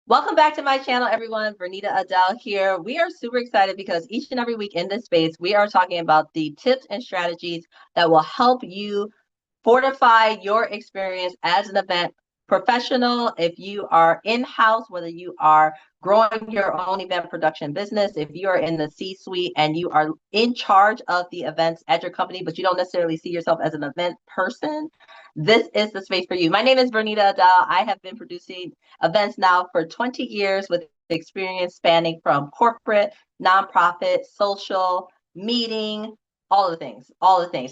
Welcome back to my channel, everyone. Verneda Adele here. We are super excited because each and every week in this space, we are talking about the tips and strategies that will help you fortify your experience as an event professional. If you are in-house, whether you are growing your own event production business, if you are in the C-suite and you are in charge of the events at your company, but you don't necessarily see yourself as an event person, this is the space for you. My name is Verneda Adele. I have been producing events now for 20 years with experience spanning from corporate, nonprofit, social, meeting, all the things.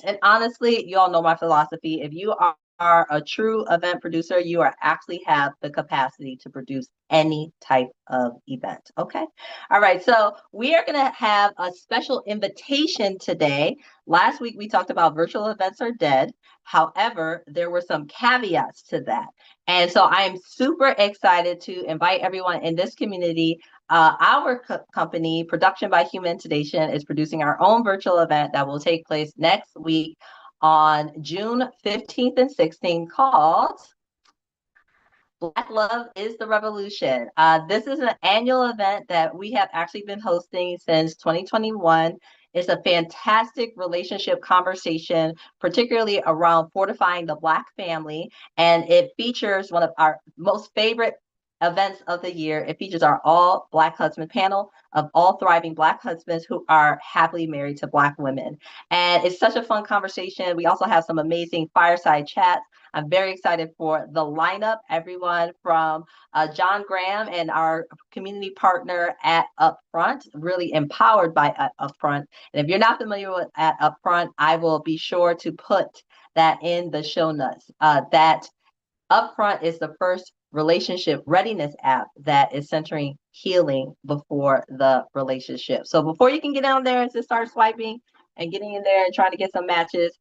And honestly, you all know my philosophy. If you are a true event producer, you are actually have the capacity to produce any type of event. Okay. All right. So we are going to have a special invitation today. Last week, we talked about virtual events are dead. However, there were some caveats to that. And so I am super excited to invite everyone in this community. Our company, Production by Human Sedation, is producing our own virtual event that will take place next week on June 15th and 16th called Black Love is the Revolution. This is an annual event that we have actually been hosting since 2021. It's a fantastic relationship conversation, particularly around fortifying the Black family. And it features one of our most favorite events of the year. It features our all Black husband panel of all thriving Black husbands who are happily married to Black women. And it's such a fun conversation. We also have some amazing fireside chats. I'm very excited for the lineup, everyone from John Graham and our community partner at UpFront, really empowered by UpFront. And if you're not familiar with at UpFront, I will be sure to put that in the show notes. That UpFront is the first relationship readiness app that is centering healing before the relationship. So before you can get on there and just start swiping and getting in there and trying to get some matches,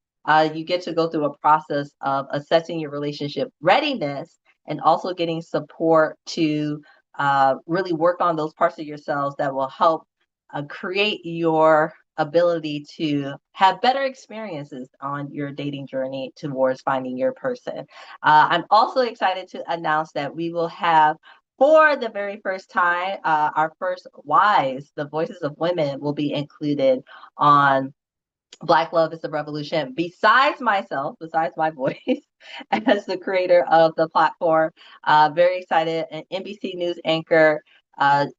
you get to go through a process of assessing your relationship readiness and also getting support to really work on those parts of yourselves that will help create your ability to have better experiences on your dating journey towards finding your person. I'm also excited to announce that we will have, for the very first time, our first wives, the voices of women, will be included on Black Love is the Revolution. Besides myself, besides my voice as the creator of the platform, very excited. An NBC News anchor,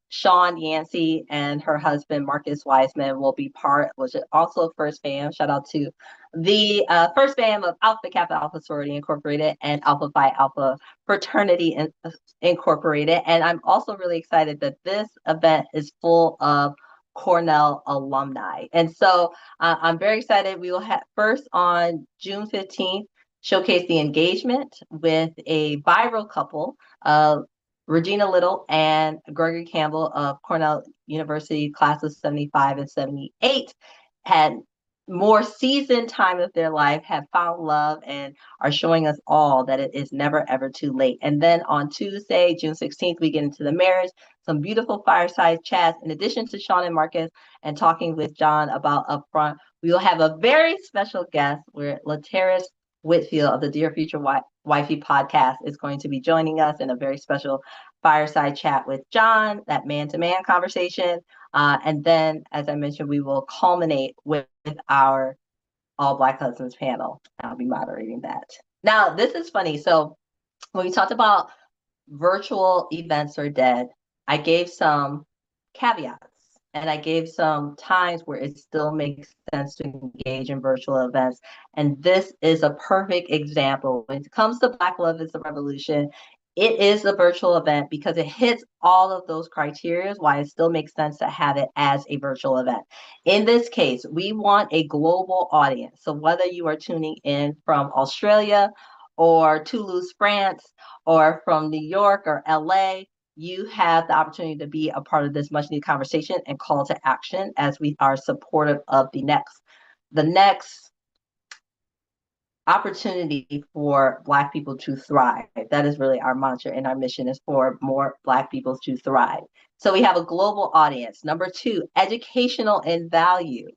Shawn Yancey, and her husband, Marcus Wiseman, will be part, which is also First Fam. Shout out to the First Fam of Alpha Kappa Alpha Sorority Incorporated and Alpha Phi Alpha Fraternity Incorporated. And I'm also really excited that this event is full of Cornell alumni. And so I'm very excited. We will have first on June 15th, showcase the engagement with a viral couple of Regina Little and Gregory Campbell of Cornell University, class of 75 and 78, had more seasoned time of their life, have found love, and are showing us all that it is never, ever too late. And then on Tuesday, June 16th, we get into the marriage, some beautiful fireside chats. In addition to Shawn and Marcus and talking with John about UpFront, we will have a very special guest where Laterras Whitfield of the Dear Future Wifey Podcast is going to be joining us in a very special fireside chat with John, that man-to-man conversation. And then, as I mentioned, we will culminate with our All Black Husbands panel. I'll be moderating that. Now, this is funny. So when we talked about virtual events are dead, I gave some caveats and I gave some times where it still makes sense to engage in virtual events. And this is a perfect example. When it comes to Black Love is the Revolution, it is a virtual event because it hits all of those criteria, why it still makes sense to have it as a virtual event. In this case, we want a global audience. So whether you are tuning in from Australia or Toulouse, France, or from New York or LA, you have the opportunity to be a part of this much needed conversation and call to action as we are supportive of the next opportunity for Black people to thrive. That is really our mantra, and our mission is for more Black people to thrive. So we have a global audience. Number two, educational in value.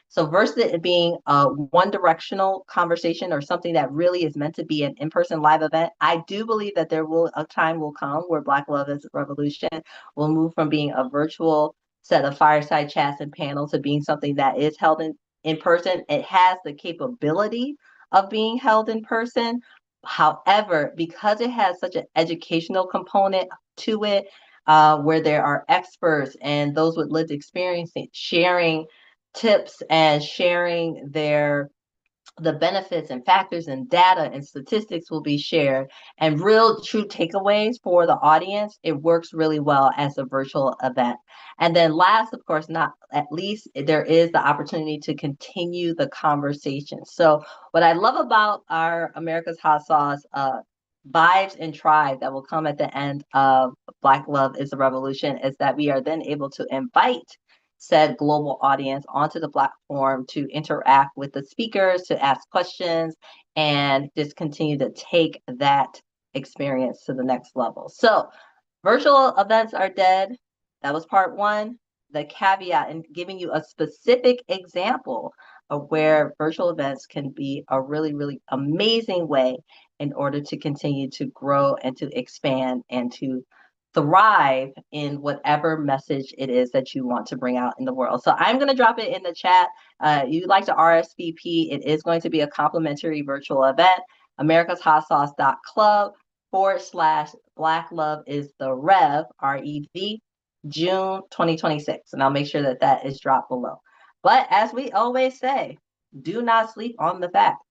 So versus it being a one-directional conversation or something that really is meant to be an in-person live event, I do believe that a time will come where Black Love is a Revolution will move from being a virtual set of fireside chats and panels to being something that is held in person. It has the capability of being held in person. However, because it has such an educational component to it, where there are experts and those with lived experience sharing tips and sharing the benefits and factors and data and statistics will be shared and real true takeaways for the audience. It works really well as a virtual event. And then last, of course, not at least, there is the opportunity to continue the conversation. So what I love about our America's Hot Sauce vibes and tribe that will come at the end of Black Love is a Revolution is that we are then able to invite said global audience onto the platform to interact with the speakers, to ask questions, and just continue to take that experience to the next level. So virtual events are dead. That was part one. The caveat and giving you a specific example of where virtual events can be a really, really amazing way in order to continue to grow and to expand and to thrive in whatever message it is that you want to bring out in the world. So I'm going to drop it in the chat. You'd like to RSVP. It is going to be a complimentary virtual event. americashotsauce.club/Black Love is the Rev, REV, June 2026. And I'll make sure that that is dropped below. But as we always say, do not sleep on the fact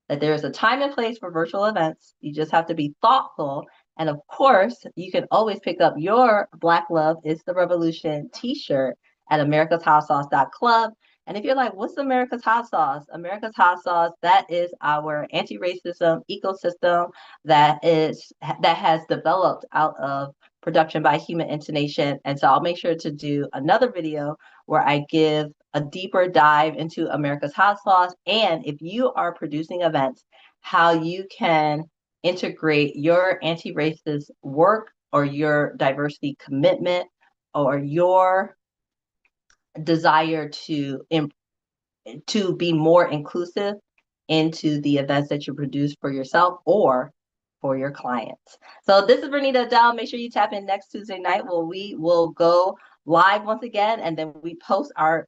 that there is a time and place for virtual events. You just have to be thoughtful. And of course, you can always pick up your Black Love is the Revolution t-shirt at americashotsauce.club. And if you're like, what's America's Hot Sauce? America's Hot Sauce, that is our anti-racism ecosystem that has developed out of production by Human Intonation. And so I'll make sure to do another video where I give a deeper dive into America's Hot Sauce. And if you are producing events, how you can integrate your anti-racist work or your diversity commitment or your desire to be more inclusive into the events that you produce for yourself or for your clients. So this is Verneda Adele. Make sure you tap in next Tuesday night where we will go live once again, and then we post our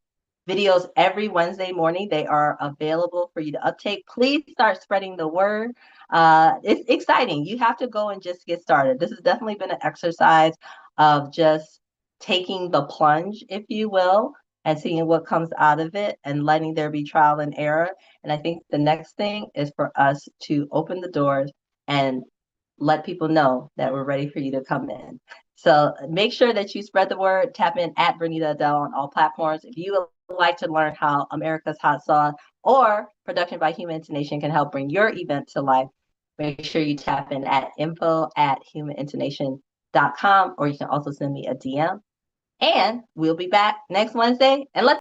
videos every Wednesday morning. They are available for you to uptake. Please start spreading the word. It's exciting. You have to go and just get started. This has definitely been an exercise of just taking the plunge, if you will, and seeing what comes out of it and letting there be trial and error. And I think the next thing is for us to open the doors and let people know that we're ready for you to come in. So make sure that you spread the word. Tap in at Verneda Adele on all platforms. If you would like to learn how America's Hot Sauce or Production by Human Intonation can help bring your event to life, make sure you tap in at info@humanintonation.com, or you can also send me a DM. And we'll be back next Wednesday. And let's